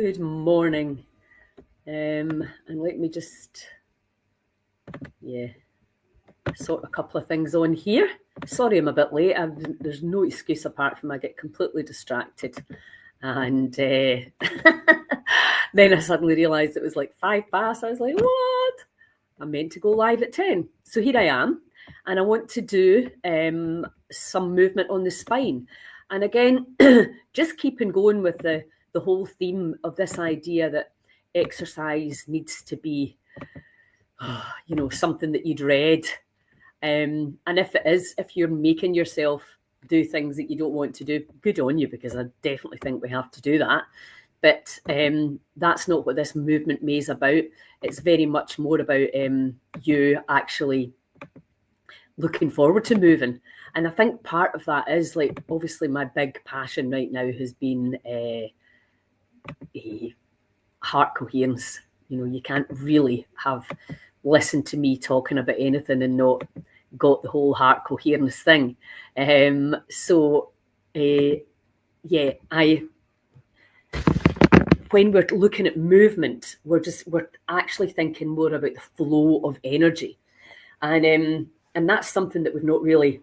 Good morning. And let me just, sort a couple of things on here. Sorry I'm a bit late. There's no excuse apart from I get completely distracted. And then I suddenly realised it was like 5 past. I was like, what? I'm meant to go live at 10. So here I am. And I want to do some movement on the spine. And again, just keeping going with the whole theme of this idea that exercise needs to be, something that you dread. And if it is, if you're making yourself do things that you don't want to do, good on you, because I definitely think we have to do that. But that's not what this movement May is about. It's very much more about you actually looking forward to moving. And I think part of that is, like, obviously my big passion right now has been heart coherence. You can't really have listened to me talking about anything and not got the whole heart coherence thing. When we're looking at movement, we're actually thinking more about the flow of energy. And that's something that we've not really,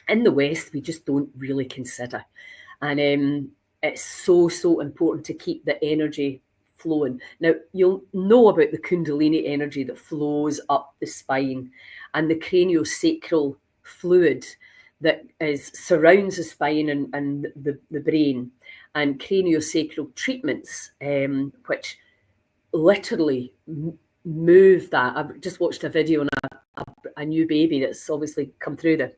in the West, we just don't really consider. And it's so important to keep the energy flowing. Now, you'll know about the Kundalini energy that flows up the spine and the craniosacral fluid that surrounds the spine and the brain, and craniosacral treatments, which literally move that. I've just watched a video on a new baby that's obviously come through the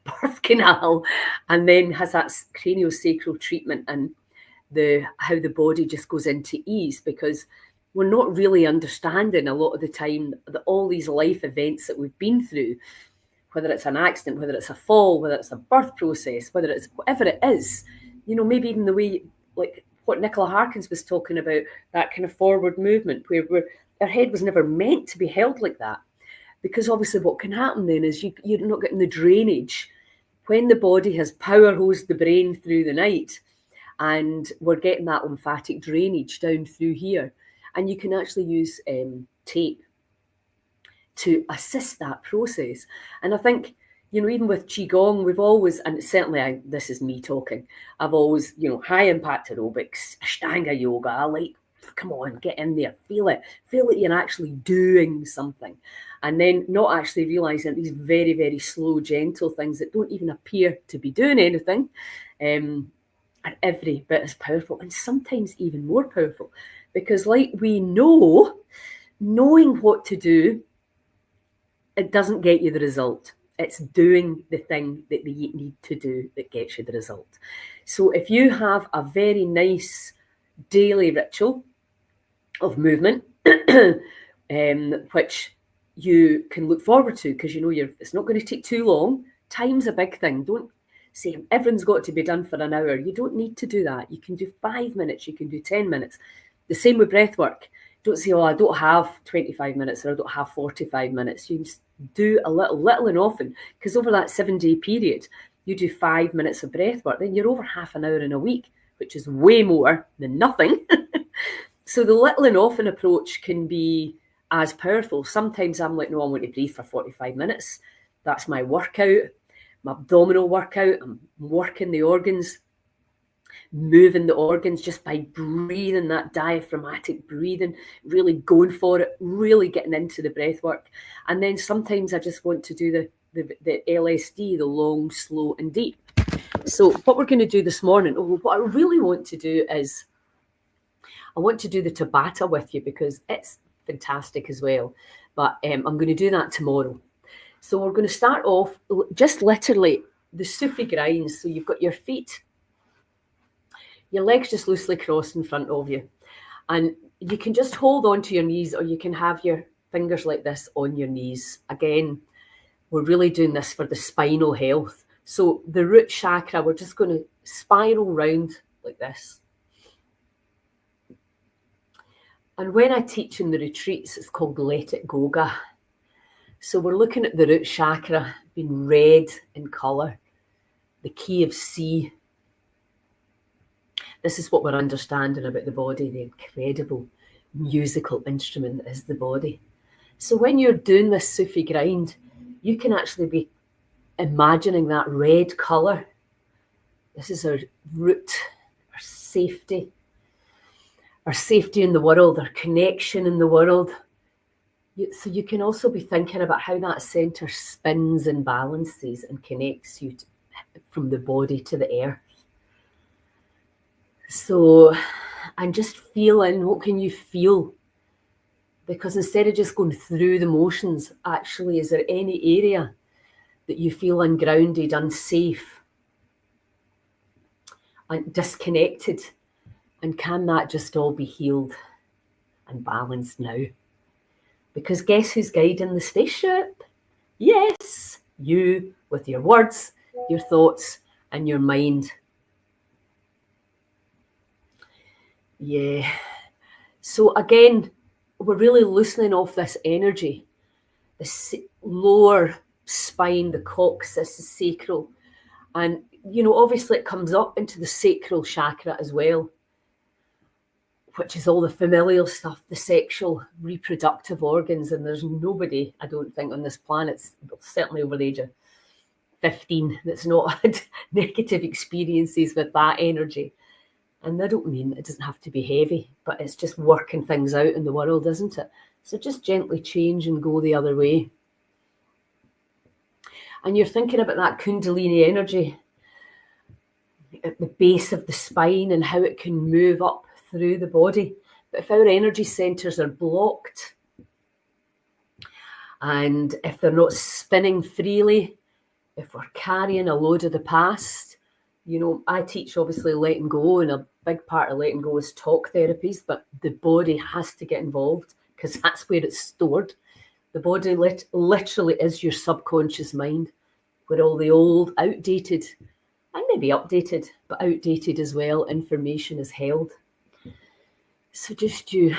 birth canal and then has that craniosacral treatment, and how the body just goes into ease, because we're not really understanding a lot of the time that all these life events that we've been through, whether it's an accident, whether it's a fall, whether it's a birth process, whether it's whatever it is, maybe even the way, like what Nicola Harkins was talking about, that kind of forward movement where our head was never meant to be held like that. Because obviously what can happen then is you're not getting the drainage when the body has power hosed the brain through the night, and we're getting that lymphatic drainage down through here. And you can actually use tape to assist that process. And I think, even with Qigong, we've always, and certainly this is me talking, I've always, high impact aerobics, Ashtanga yoga, come on, get in there, feel it you're actually doing something. And then not actually realizing these very, very slow, gentle things that don't even appear to be doing anything are every bit as powerful, and sometimes even more powerful. Because like we know, knowing what to do, it doesn't get you the result. It's doing the thing that you need to do that gets you the result. So if you have a very nice daily ritual of movement, which you can look forward to, because it's not going to take too long. Time's a big thing. Don't say everyone's got to be done for an hour. You don't need to do that. You can do 5 minutes, you can do 10 minutes. The same with breath work. Don't say, I don't have 25 minutes or I don't have 45 minutes. You just do a little and often, because over that 7-day period, you do 5 minutes of breath work, then you're over half an hour in a week, which is way more than nothing. So the little and often approach can be as powerful. Sometimes I'm like, no, I want to breathe for 45 minutes. That's my workout, my abdominal workout. I'm working the organs, moving the organs just by breathing, that diaphragmatic breathing, really going for it, really getting into the breath work. And then sometimes I just want to do the LSD, the long, slow and deep. So what we're going to do this morning, what I really want to do is, I want to do the Tabata with you, because it's fantastic as well. But I'm going to do that tomorrow. So we're going to start off just literally the Sufi grinds. So you've got your feet, your legs just loosely crossed in front of you. And you can just hold on to your knees, or you can have your fingers like this on your knees. Again, we're really doing this for the spinal health. So the root chakra, we're just going to spiral round like this. And when I teach in the retreats, it's called Let It Goga. So we're looking at the root chakra being red in colour, the key of C. This is what we're understanding about the body, the incredible musical instrument that is the body. So when you're doing this Sufi grind, you can actually be imagining that red colour. This is our root, our safety in the world, our connection in the world. So you can also be thinking about how that centre spins and balances and connects you from the body to the earth. So, and just feeling, what can you feel? Because instead of just going through the motions, actually, is there any area that you feel ungrounded, unsafe, and disconnected? And can that just all be healed and balanced now? Because guess who's guiding the spaceship? Yes, you, with your words, your thoughts, and your mind. Yeah. So again, we're really loosening off this energy, the lower spine, the coccyx, the sacral. And, you know, obviously it comes up into the sacral chakra as well, which is all the familial stuff, the sexual reproductive organs. And there's nobody, I don't think, on this planet, certainly over the age of 15, that's not had negative experiences with that energy. And I don't mean it doesn't have to be heavy, but it's just working things out in the world, isn't it? So just gently change and go the other way. And you're thinking about that Kundalini energy at the base of the spine and how it can move up through the body. But if our energy centers are blocked and if they're not spinning freely, if we're carrying a load of the past, you know, I teach obviously letting go, and a big part of letting go is talk therapies, but the body has to get involved because that's where it's stored. The body literally is your subconscious mind, where all the old, outdated, and maybe updated, but outdated as well, information is held. So just you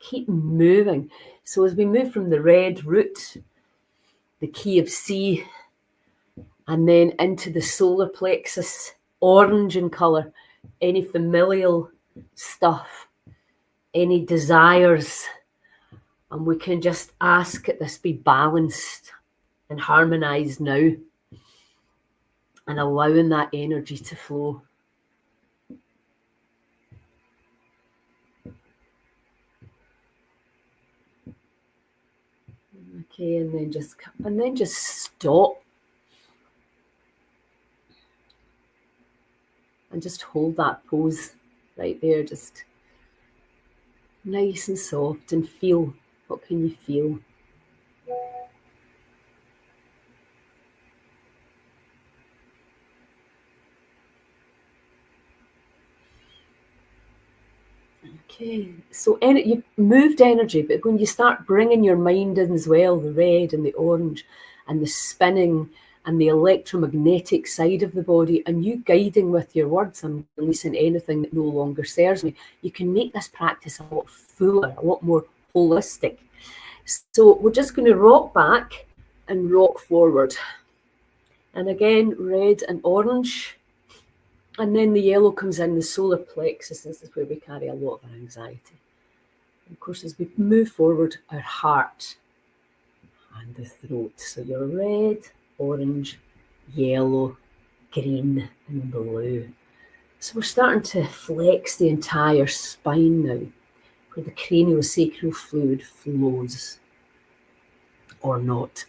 keep moving. So as we move from the red root, the key of C, and then into the solar plexus, orange in colour, any familial stuff, any desires, and we can just ask that this be balanced and harmonised now, and allowing that energy to flow. Okay, and then just stop. And just hold that pose right there, just nice and soft, and feel. What can you feel? Okay, so you've moved energy, but when you start bringing your mind in as well, the red and the orange and the spinning and the electromagnetic side of the body, and you guiding with your words and releasing anything that no longer serves me, you can make this practice a lot fuller, a lot more holistic. So we're just going to rock back and rock forward. And again, red and orange. And then the yellow comes in, the solar plexus. This is where we carry a lot of our anxiety. And of course, as we move forward, our heart and the throat. So your red, orange, yellow, green, and blue. So we're starting to flex the entire spine now, where the craniosacral fluid flows, or not.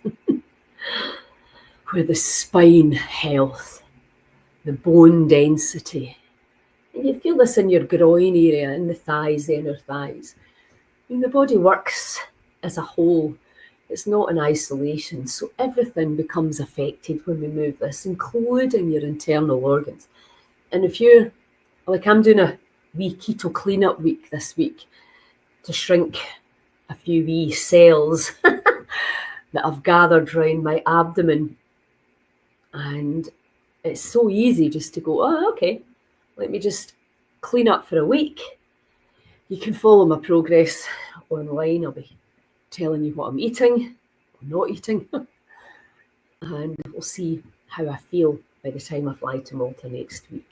Where the spine health, the bone density, and you feel this in your groin area, in the thighs, the inner thighs. When the body works as a whole, it's not in isolation, so everything becomes affected when we move this, including your internal organs. And if you're, like I'm doing a wee keto cleanup week this week to shrink a few wee cells that I've gathered around my abdomen, and it's so easy just to go, oh, okay, let me just clean up for a week. You can follow my progress online. I'll be telling you what I'm eating, or not eating, and we'll see how I feel by the time I fly to Malta next week.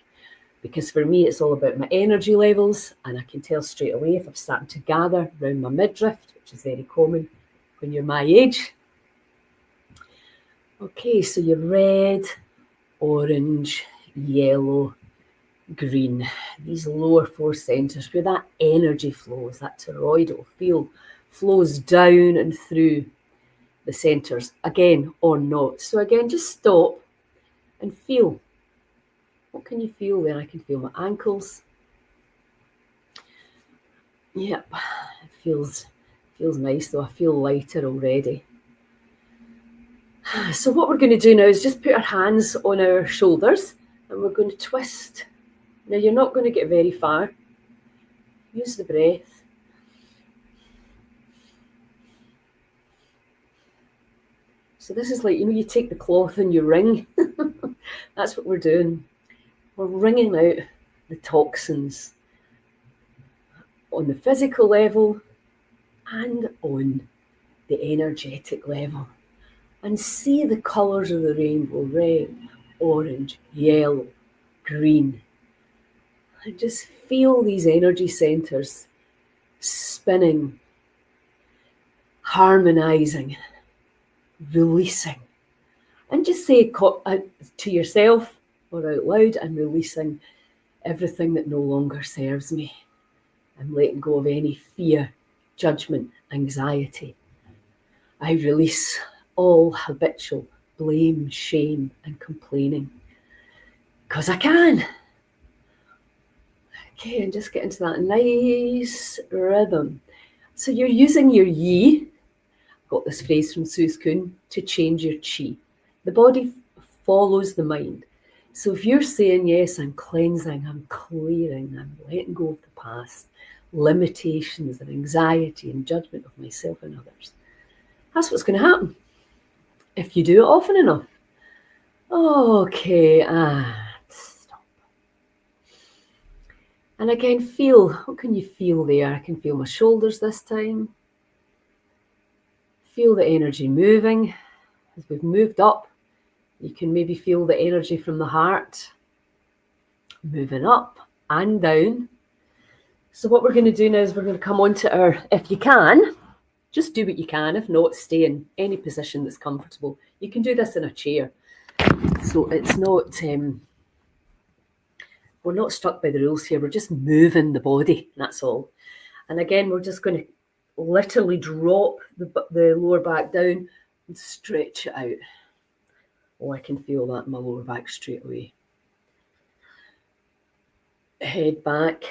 because for me, it's all about my energy levels, and I can tell straight away if I'm starting to gather around my midriff, which is very common when you're my age. Okay, so you're red, orange, yellow, green. These lower four centres, where that energy flows, that toroidal field flows down and through the centres, again or not. So again, just stop and feel. What can you feel there? I can feel my ankles. Yep, it feels nice though. I feel lighter already. So what we're going to do now is just put our hands on our shoulders and we're going to twist. Now you're not going to get very far. Use the breath. So this is like, you take the cloth and you wring. That's what we're doing. We're wringing out the toxins on the physical level and on the energetic level. And see the colours of the rainbow: red, orange, yellow, green. And just feel these energy centres spinning, harmonising, releasing. And just say to yourself or out loud, I'm releasing everything that no longer serves me. I'm letting go of any fear, judgment, anxiety. I release all habitual blame, shame, and complaining. Because I can. Okay, and just get into that nice rhythm. So you're using your yi, got this phrase from Sue Kuhn, to change your chi. The body follows the mind. So if you're saying, yes, I'm cleansing, I'm clearing, I'm letting go of the past, limitations and anxiety and judgment of myself and others, that's what's going to happen if you do it often enough. Okay, stop. And again, feel. What can you feel there? I can feel my shoulders this time. Feel the energy moving. As we've moved up, you can maybe feel the energy from the heart moving up and down. So what we're going to do now is we're going to come on to our, if you can, just do what you can. If not, stay in any position that's comfortable. You can do this in a chair. So it's not, we're not stuck by the rules here. We're just moving the body, that's all. And again, we're just going to literally drop the lower back down and stretch it out. Oh, I can feel that in my lower back straight away. Head back.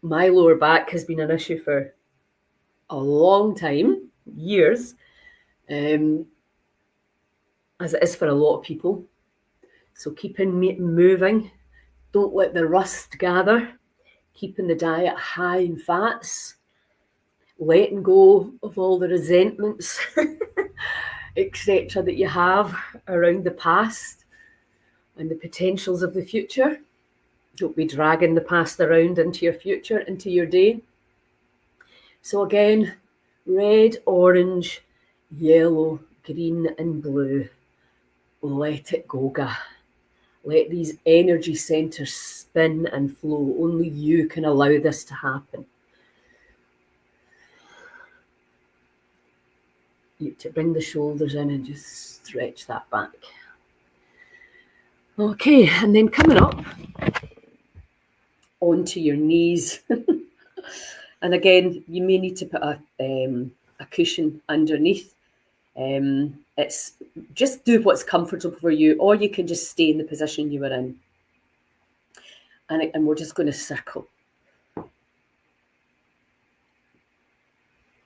My lower back has been an issue for a long time, years, as it is for a lot of people. So keeping moving, don't let the rust gather, keeping the diet high in fats, letting go of all the resentments, etc. that you have around the past and the potentials of the future. Don't be dragging the past around into your future, into your day. So again, red, orange, yellow, green and blue. Let it go, Ga. Let these energy centres spin and flow. Only you can allow this to happen. You to bring the shoulders in and just stretch that back. Okay, and then coming up onto your knees. And again, you may need to put a cushion underneath. It's just do what's comfortable for you, or you can just stay in the position you were in. And we're just going to circle.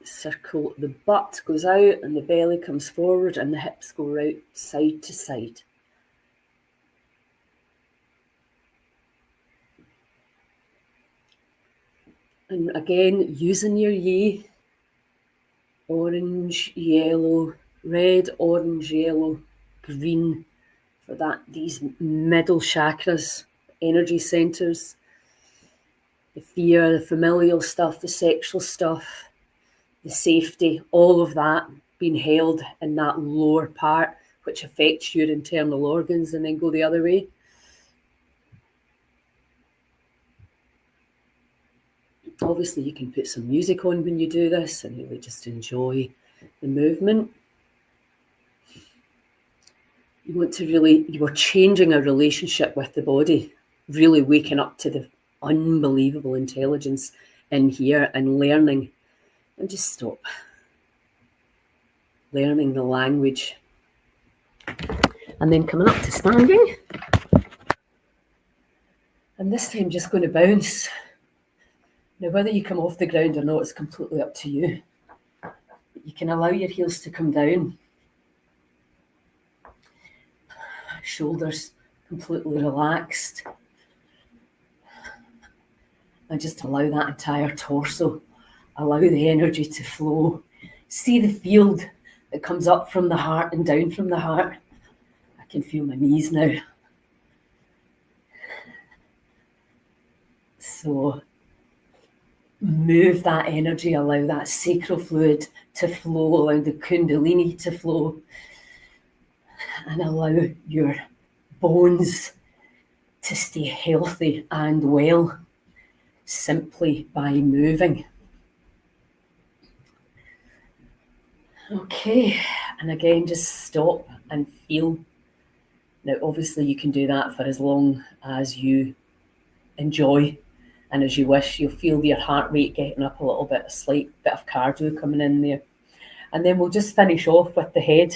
Circle, the butt goes out and the belly comes forward and the hips go out side to side. And again, using your yi, orange, yellow, red, orange, yellow, green, for that, these middle chakras, energy centers, the fear, the familial stuff, the sexual stuff, the safety, all of that being held in that lower part, which affects your internal organs and then go the other way. Obviously, you can put some music on when you do this and really just enjoy the movement. You want to really, you are changing a relationship with the body, really waking up to the unbelievable intelligence in here and learning. And just stop. Learning the language. And then coming up to standing. And this time just going to bounce. Now, whether you come off the ground or not is completely up to you. You can allow your heels to come down. Shoulders completely relaxed. And just allow that entire torso. Allow the energy to flow. See the field that comes up from the heart and down from the heart. I can feel my knees now. So move that energy, allow that sacral fluid to flow, allow the kundalini to flow, and allow your bones to stay healthy and well simply by moving. Okay, and again, just stop and feel. Now, obviously, you can do that for as long as you enjoy and as you wish. You'll feel your heart rate getting up a little bit, a slight bit of cardio coming in there. And then we'll just finish off with the head.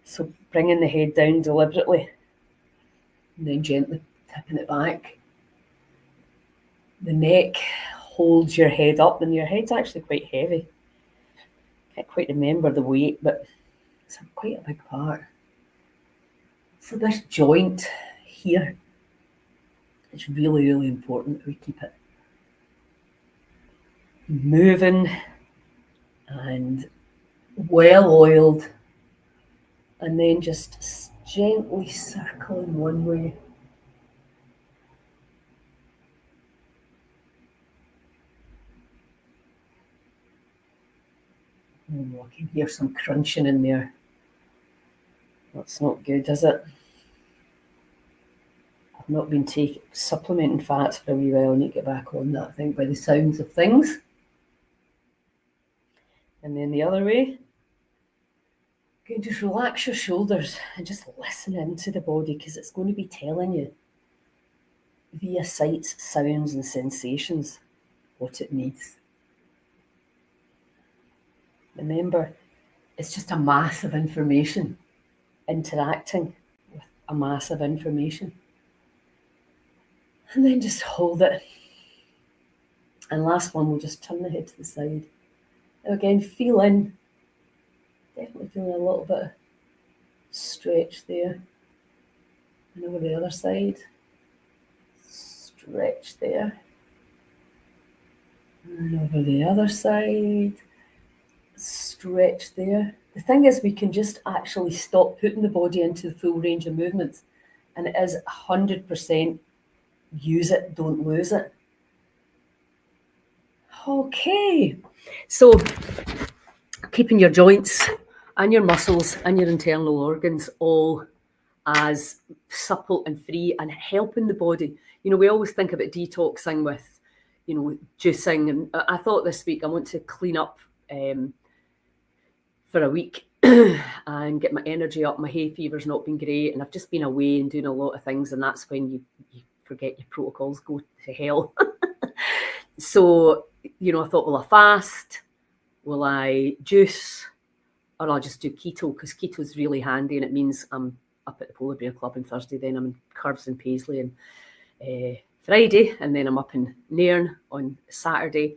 So bringing the head down deliberately and then gently tipping it back. The neck holds your head up, and your head's actually quite heavy. Can't quite remember the weight, but it's quite a big part. So this joint here, it's really, really important that we keep it moving and well-oiled, and then just gently circling one way. Oh, I can hear some crunching in there. That's not good, is it? I've not been supplementing fats for a wee while. I need to get back on that, I think, by the sounds of things. And then the other way. Okay, just relax your shoulders and just listen into the body, because it's going to be telling you via sights, sounds, and sensations what it needs. Remember, it's just a mass of information interacting with a mass of information. And then just hold it. And last one, we'll just turn the head to the side. Now again, feel in. Definitely feeling a little bit of stretch there. And over the other side. Stretch there. And over the other side. Stretch there. The thing is, we can just actually stop putting the body into the full range of movements. And it is 100% use it, don't lose it. Okay. So keeping your joints and your muscles and your internal organs all as supple and free, and helping the body. You know, we always think about detoxing with, you know, juicing. And I thought this week I want to clean up for a week and get my energy up. My hay fever's not been great, and I've just been away and doing a lot of things, and that's when you forget your protocols go to hell. So, you know, I thought, will I fast? Will I juice? Or I'll just do keto, because keto is really handy, and it means I'm up at the Polar Bear Club on Thursday, then I'm in Curves in Paisley on Friday, and then I'm up in Nairn on Saturday.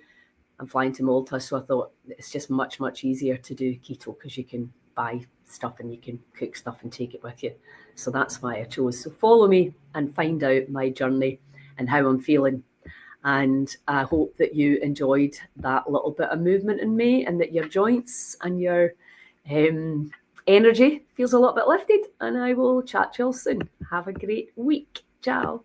I'm flying to Malta, so I thought it's just much, much easier to do keto, because you can buy stuff and you can cook stuff and take it with you. So that's why I chose. So follow me and find out my journey and how I'm feeling. And I hope that you enjoyed that little bit of movement in me, and that your joints and your energy feels a little bit lifted. And I will chat to you all soon. Have a great week. Ciao.